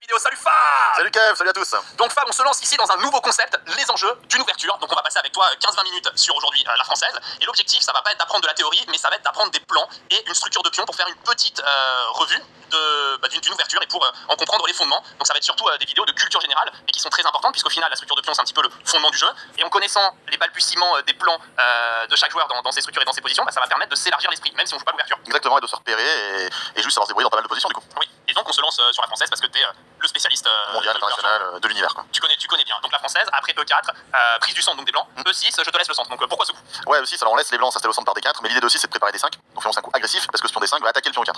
Vidéo, salut Fab. Salut Kev, salut à tous. Donc Fab, on se lance ici dans un nouveau concept, les enjeux d'une ouverture. Donc on va passer avec toi 15-20 minutes sur aujourd'hui la française. Et l'objectif, ça va pas être d'apprendre de la théorie, mais ça va être d'apprendre des plans et une structure de pion pour faire une petite revue d'une ouverture et pour en comprendre les fondements. Donc ça va être surtout des vidéos de culture générale et qui sont très importantes puisqu'au final la structure de pion c'est un petit peu le fondement du jeu. Et en connaissant les balbutiements des plans de chaque joueur dans ses structures et dans ses positions, ça va permettre de s'élargir l'esprit, même si on joue pas l'ouverture. Exactement, et de se repérer et juste savoir se débrouiller dans pas mal de positions du coup. Oui, et donc on se lance sur la française parce que t'es le spécialiste mondial, international, de l'univers quoi. Tu connais bien. Donc la française, après E4, prise du centre donc des blancs, E6, je te laisse le centre. Donc pourquoi ce coup? Ouais, E6, alors on laisse les blancs s'installer au centre par D4, mais l'idée de E6 c'est de préparer D5, donc faisons un coup agressif parce que ce pion D5 va attaquer le pion E4.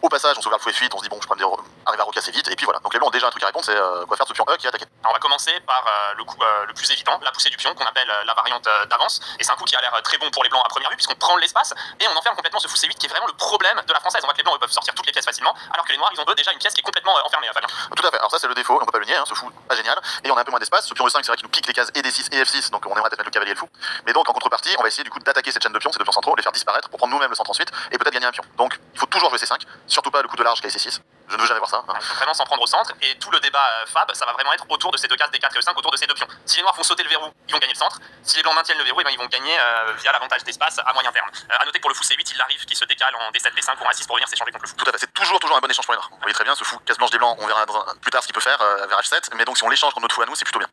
Au passage, on sauvegarde le fou F8, on se dit bon, je peux arriver à recasser vite, et puis voilà. Donc les blancs ont déjà un truc à répondre, c'est quoi faire de ce pion E qui est attaqué. Alors on va commencer par le coup le plus évident, la poussée du pion qu'on appelle la variante d'avance, et c'est un coup qui a l'air très bon pour les blancs à première vue puisqu'on prend l'espace et on enferme complètement ce fou C8 qui est vraiment le problème de la française. On voit que les blancs eux, peuvent sortir toutes les pièces facilement, alors que les noirs ils ont eux déjà une pièce qui est complètement enfermée. Fabien. Tout à fait, alors ça c'est le défaut, on peut pas le nier, hein, ce fou pas génial, et on a un peu moins d'espace, ce pion E5 c'est vrai qu'il nous pique les cases et D6 et F6, donc on aimerait peut-être mettre le cavalier et le fou, mais donc en contrepartie on va essayer du coup d'attaquer cette chaîne de pions, ces deux pions centraux, les faire disparaître pour prendre nous-mêmes le centre ensuite et peut-être gagner un pion. Donc il faut toujours jouer C5, surtout pas le coup de large qui est C6, je ne veux jamais voir ça. Il faut vraiment s'en prendre au centre et tout le débat Fab ça va vraiment être autour de ces deux cases D4 et E5, autour de ces deux pions. Si les noirs font sauter le verrou, ils vont gagner le centre, si les blancs maintiennent le verrou, ils vont gagner via l'avantage d'espace à moyen terme. A noter que pour le fou C8 il arrive qui se décale en D7 D5 ou en A6 pour venir s'échanger contre le fou. Tout à fait, c'est toujours un bon échange pour les noirs. Vous voyez très bien, ce fou casse blanche des blancs, on verra plus tard ce qu'il peut faire vers H7, mais donc si on l'échange contre notre fou à nous, c'est plutôt bien.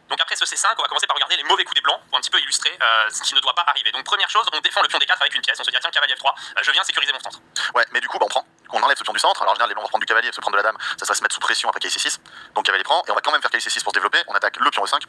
Donc après ce C5, on va commencer par regarder les mauvais coups des blancs pour un petit peu illustrer ce qui ne doit pas arriver. Donc première chose, on défend le pion D4 avec une pièce, on se dit ah, tiens cavalier F3, je viens sécuriser mon centre. Ouais, mais du coup on prend, on enlève ce pion du centre, alors en général les blancs vont prendre du cavalier, se prendre de la dame, ça va se mettre sous pression après KC6, donc cavalier prend, et on va quand même faire KC6 pour se développer, on attaque le pion E5,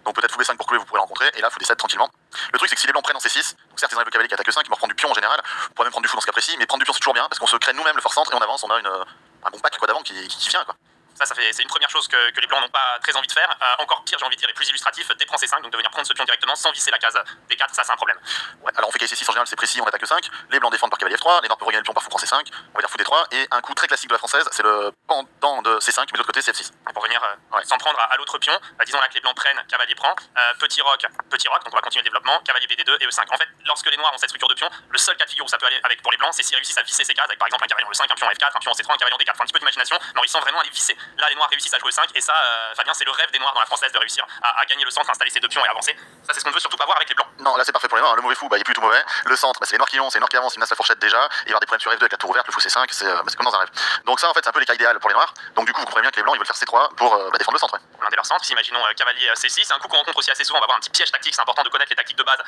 donc peut-être fou B5 pour clouer, vous pourrez le rencontrer, et là fou D7 tranquillement. Le truc c'est que si les blancs prennent en C6, donc certes ils enlèvent le cavalier qui attaque E5, ils vont reprendre du pion en général, on pourrait même prendre du fou dans ce cas précis, mais prendre du pion c'est toujours bien, parce qu'on se crée nous-mêmes le fort centre et on avance, on a un bon pack quoi d'avant qui vient quoi. C'est une première chose que les blancs n'ont pas très envie de faire. Encore pire, j'ai envie de dire, et plus illustratif, déprend C5, donc de venir prendre ce pion directement sans visser la case D4, ça c'est un problème. Ouais, alors on fait KC6 en général, c'est précis, on attaque E5, les blancs défendent par cavalier F3, les noirs peuvent regagner le pion par fou prend C5, on va dire fou D3, et un coup très classique de la française, c'est le pendant de C5, mais de l'autre côté c'est F6. Et pour venir s'en prendre à l'autre pion, disons là que les blancs prennent, cavalier prend, petit roc, donc on va continuer le développement, cavalier BD2 et E5. En fait, lorsque les noirs ont cette structure de pion, le seul cas de figure où ça peut aller avec pour les blancs, c'est s'ils réussissent à visser ces cases, avec par exemple un cavalier en E5, un pion en F4, un pion en C3, un cavalier en D4, un petit peu d'imagination, non, ils sont vraiment à les visser. Là, les noirs réussissent à jouer E5, et ça, Fabien, c'est le rêve des noirs dans la française de réussir à gagner le centre, installer ses deux pions et avancer. Ça, c'est ce qu'on ne veut surtout pas voir avec les blancs. Non, là c'est parfait pour les noirs, le mauvais fou, il est plutôt mauvais. Le centre, c'est les noirs qui l'ont, c'est les noirs qui avancent, ils menacent la fourchette déjà, et il va y avoir des problèmes sur F2 avec la tour ouverte, le fou C5, c'est comme dans un rêve. Donc ça en fait c'est un peu les cas idéal pour les noirs. Donc du coup vous comprenez bien que les blancs ils veulent faire C3 pour défendre le centre. Ouais. Blinder leur centre, imaginons cavalier C6, c'est un coup qu'on rencontre aussi assez souvent, on va avoir un petit piège tactique, c'est important de connaître les tactiques de base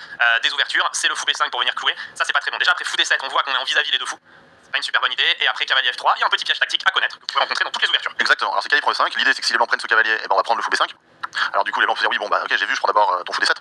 des ouvertures, c'est le fou B5 pour venir clouer, ça c'est pas très bon. Déjà après fou D7, on voit qu'on est en vis-à-vis les deux fous. C'est pas une super bonne idée, et après cavalier F3, il y a un petit piège tactique à connaître que vous pouvez rencontrer dans toutes les ouvertures. Exactement, alors c'est cavalier prend E5, l'idée c'est que si les blancs prennent ce cavalier, on va prendre le fou B5. Alors du coup les blancs vont dire oui bon bah ok j'ai vu, je prends d'abord ton fou D7.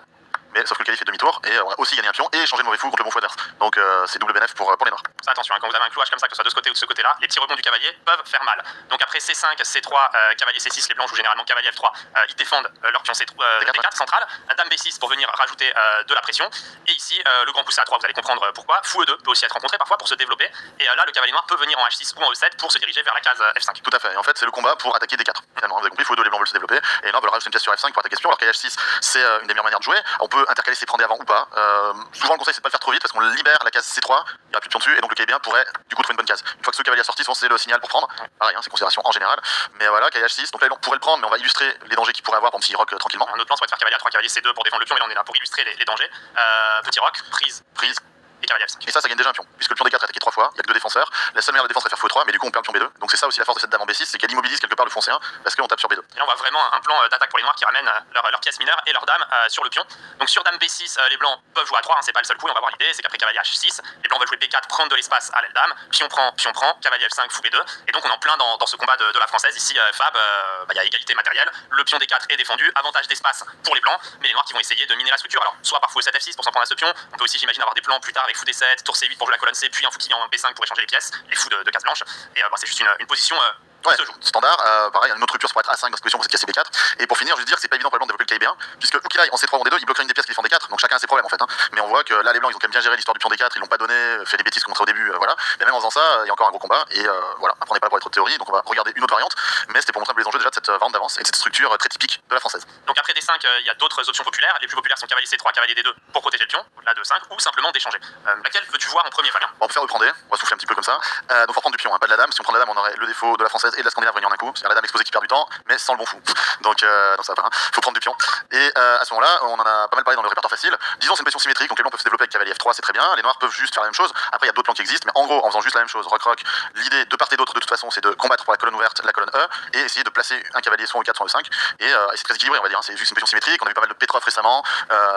Mais sauf que le cavalier fait demi-tour et on a aussi gagné un pion et changé de mauvais fou contre le bon fou adverse. Donc c'est double bénéf pour les noirs. Ça, attention, quand vous avez un clouage comme ça, que ce soit de ce côté ou de ce côté-là, les petits rebonds du cavalier peuvent faire mal. Donc après C5, C3, cavalier C6, les blancs jouent généralement cavalier F3, ils défendent leur pion D4 central, dame B6 pour venir rajouter de la pression, et ici le grand poussé à 3, vous allez comprendre pourquoi. Fou E2 peut aussi être rencontré parfois pour se développer, et là le cavalier noir peut venir en H6 ou en E7 pour se diriger vers la case F5. Tout à fait, et en fait c'est le combat pour attaquer D4. Finalement, vous avez compris, Fou E2 les blancs veulent se développer, et les noirs veulent rajouter une pièce sur F5 pour attaquer ce pion, alors qu'H6 c'est une des meilleures manières de jouer. On peut intercaler ses prendre avant ou pas. Souvent le conseil c'est de pas le faire trop vite parce qu'on libère la case C3, il n'y aura plus de pion dessus et donc le cavalier pourrait du coup trouver une bonne case. Une fois que ce cavalier est sorti, c'est le signal pour prendre. Pareil, c'est considération en général. Mais voilà, cavalier H6, donc là on pourrait le prendre, mais on va illustrer les dangers qu'il pourrait avoir, s'il rock tranquillement. Un autre plan, ça va être faire cavalier A3, cavalier C2 pour défendre le pion, mais là on est là pour illustrer les dangers. Petit roc, prise. Et cavalier F5. Et ça gagne déjà un pion, puisque le pion D4 est attaqué 3 fois, il y a que 2 défenseurs. La seule manière de défense c'est faire fou 3, mais du coup on perd le pion B2. Donc c'est ça aussi la force de cette dame en B6, c'est qu'elle immobilise quelque part le fond C1 parce qu'on tape sur B2. Et là on voit vraiment un plan d'attaque pour les noirs qui ramènent leur pièce mineure et leur dame sur le pion. Donc sur dame B6, les blancs peuvent jouer à 3, c'est pas le seul coup, on va voir l'idée, c'est qu'après cavalier H6, les blancs veulent jouer B4, prendre de l'espace à l'aile dame, pion prend, cavalier F5, fou B2. Et donc on est en plein dans ce combat de la française. Ici Fab, il y a égalité matérielle, le pion D4 est défendu, avantage d'espace pour les blancs, mais les noirs qui vont essayer de miner la structure. Alors soit par fou E7 F6 pour s'en prendre à ce pion, on peut aussi j'imagine avoir des plans plus tard avec fou D7, tour C8 pour jouer la colonne C, puis un fou qui vient en B5 pour échanger les pièces, les fous de case blanche. Et c'est juste une position Ouais, standard, pareil, une autre rupture pour être A5 dans cette position pour cette casser B4. Et pour finir, je veux dire que c'est pas évident pour les blancs de développer le cavalier B1, puisque où qu'il aille en C3 ou en D2, il bloquerait une des pièces qui défendent D4, donc chacun a ses problèmes en fait. mais on voit que là les blancs ils ont quand même bien géré l'histoire du pion D4, ils l'ont pas donné, fait des bêtises qu'on montrait au début, voilà. Mais même en faisant ça, il y a encore un gros combat, et voilà, après on n'est pas pour être trop de théorie, donc on va regarder une autre variante, mais c'était pour montrer un peu les enjeux déjà de cette variante d'avance et de cette structure très typique de la française. Donc après D5, il y a d'autres options populaires. Les plus populaires sont cavalier C3, cavalier D2 pour protéger le pion, au-delà de 5, ou simplement d'échanger. Laquelle veux-tu voir en premier, Fabien? On peut faire reprendre, on va souffler un petit peu comme ça. Donc on va prendre du pion, hein, pas de la dame. Si on prend de la dame, on aurait le défaut de la française et de la scandinave réunis en un coup. C'est-à-dire la dame exposée qui perd du temps, mais sans le bon fou. Donc ça va pas. Faut prendre du pion. Et à ce moment-là, on en a pas mal parlé dans le répertoire facile. Disons c'est une position symétrique, donc les blancs peuvent se développer avec cavalier F3, c'est très bien. Les noirs peuvent juste faire la même chose. Après il y a d'autres plans qui existent, mais en gros en faisant juste la même chose, roc-roc, l'idée de part et d'autre de toute façon c'est de combattre pour la colonne ouverte, la colonne E, et essayer de placer un cavalier soit en E4, soit en E5. Et c'est très équilibré, on va dire. C'est juste une position symétrique. On a vu pas mal de Petrov récemment.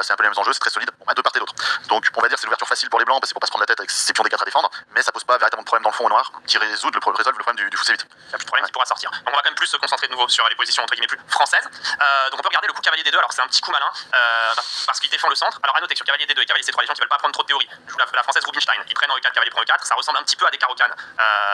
C'est un peu les mêmes enjeux, c'est très solide. Bon, de part et d'autre. Donc on va dire c'est l'ouverture facile pour les blancs parce que c'est pour pas se prendre la tête avec ces pions D4 à défendre, mais ça pose pas véritablement de problème dans le fond au noir qui résolvent le problème du fou C8. Il n'y a plus de problème qui pourra sortir. Donc on va quand même plus se concentrer de nouveau sur les positions entre guillemets plus françaises. Donc on peut regarder le coup cavalier D2, alors c'est un petit coup malin parce qu'il défend le centre. Alors à noter que sur cavalier D2 et cavalier C3, les gens qui veulent pas prendre trop de théorie, jouent la française Rubinstein, ils prennent en E4, cavalier prend E4, ça ressemble un petit peu à des carocanes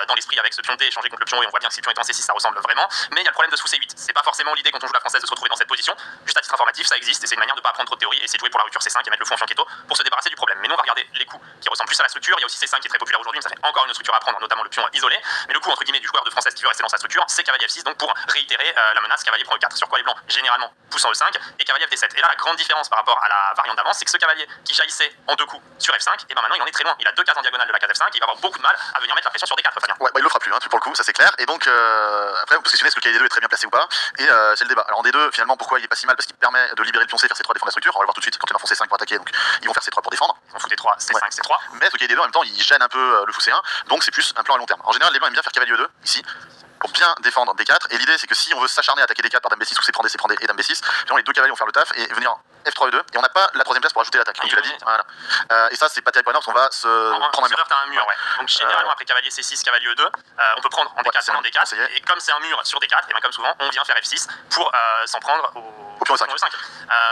dans l'esprit avec ce pion D échangé contre le pion et on voit bien que si le pion est en C6 ça ressemble vraiment, mais il y a le problème de sous C8. C'est pas forcément l'idée quand on joue la française de se retrouver dans cette position, juste à titre informatif ça existe et c'est une manière de pas prendre trop de théorie et c'est de jouer pour la rupture C5 et mettre le fou en fianchetto pour se débarrasser du problème. Mais nous on va regarder les coups qui ressemblent plus à la structure, il y a aussi C5 qui est très populaire aujourd'hui, mais ça fait encore une structure à prendre, notamment le pion isolé, mais le coup entre guillemets du joueur de française qui veut rester dans sa structure, c'est cavalier F6, donc pour réitérer la menace cavalier prend E4, sur quoi les blancs généralement poussent en E5 et cavalier FD7. Et là la grande différence par rapport à la variante d'avance, c'est que ce cavalier qui jaillissait en deux coups sur F5, et ben maintenant il en est très loin, il a deux cases en diagonale de la case F5, il va avoir beaucoup de mal à venir mettre la pression sur D4, Fabien. Ouais, bah il le fera plus, hein, pour le coup, ça c'est clair. Et donc après on peut se questionner est-ce que le cavalier D2 est très bien placé ou pas, et c'est le débat. Alors en D2 finalement pourquoi il est pas si mal, parce qu'il permet de libérer le pion C, faire C3, défendre la structure, on va le voir tout de suite quand ils en font C5 pour attaquer, donc ils vont faire C3 pour défendre. Ils vont foutre D3, C5, ouais. C3. Mais ce cavalier D2 en même temps il gêne un peu le fou C1, donc c'est plus un plan à long terme. En général les blancs aiment bien faire cavalier E2 ici, pour bien défendre D4, et l'idée c'est que si on veut s'acharner à attaquer D4 par dame B6 ou C prend D, C prend D et dame B6, finalement les deux cavaliers vont faire le taf et venir F3 E2, et on n'a pas la troisième place pour ajouter l'attaque, comme tu l'as dit. Voilà. Et ça c'est pas terrible parce qu'on va se prendre un mur. Un mur, ouais. Donc généralement après cavalier C6, cavalier E2, on peut prendre en D4 en D4, et comme c'est un mur sur D4, et bien comme souvent on vient faire F6 pour s'en prendre au pion E5.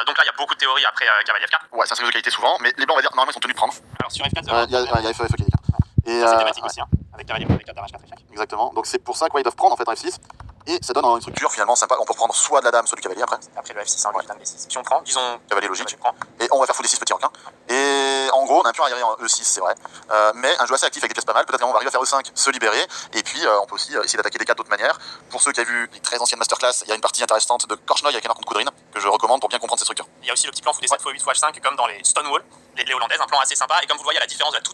Donc là il y a beaucoup de théories après cavalier F4. Ouais, c'est un truc de qualité souvent, mais les blancs on va dire normalement ils sont tenus de prendre. Alors sur F4, il y a F qui est D4. Et c'est thématique aussi, hein, avec cavalier pour D4 d'arrache 4 échecs. Exactement, donc c'est pour ça qu'ils doivent prendre en fait un F6. Et ça donne une structure finalement sympa. On peut prendre soit de la dame, soit du cavalier après. Après le F6, hein, dame B6. Puis on prend, disons. Cavalier logique. Et on va faire fou D6 petit requin. Et en gros, on a un pion arriéré en E6, c'est vrai. Mais un jeu assez actif avec des pièces pas mal. Peut-être qu'on va arriver à faire E5, se libérer. Et puis on peut aussi essayer d'attaquer D4 d'autres manières. Pour ceux qui ont vu les très anciennes masterclass, il y a une partie intéressante de Korchnoi avec un contre Kudrin que je recommande pour bien comprendre cette structure. Il y a aussi le petit plan fou D7 x 8 x H5 comme dans les Stonewall, les hollandaises, un plan assez sympa. Et comme vous le voyez, à la différence de la toute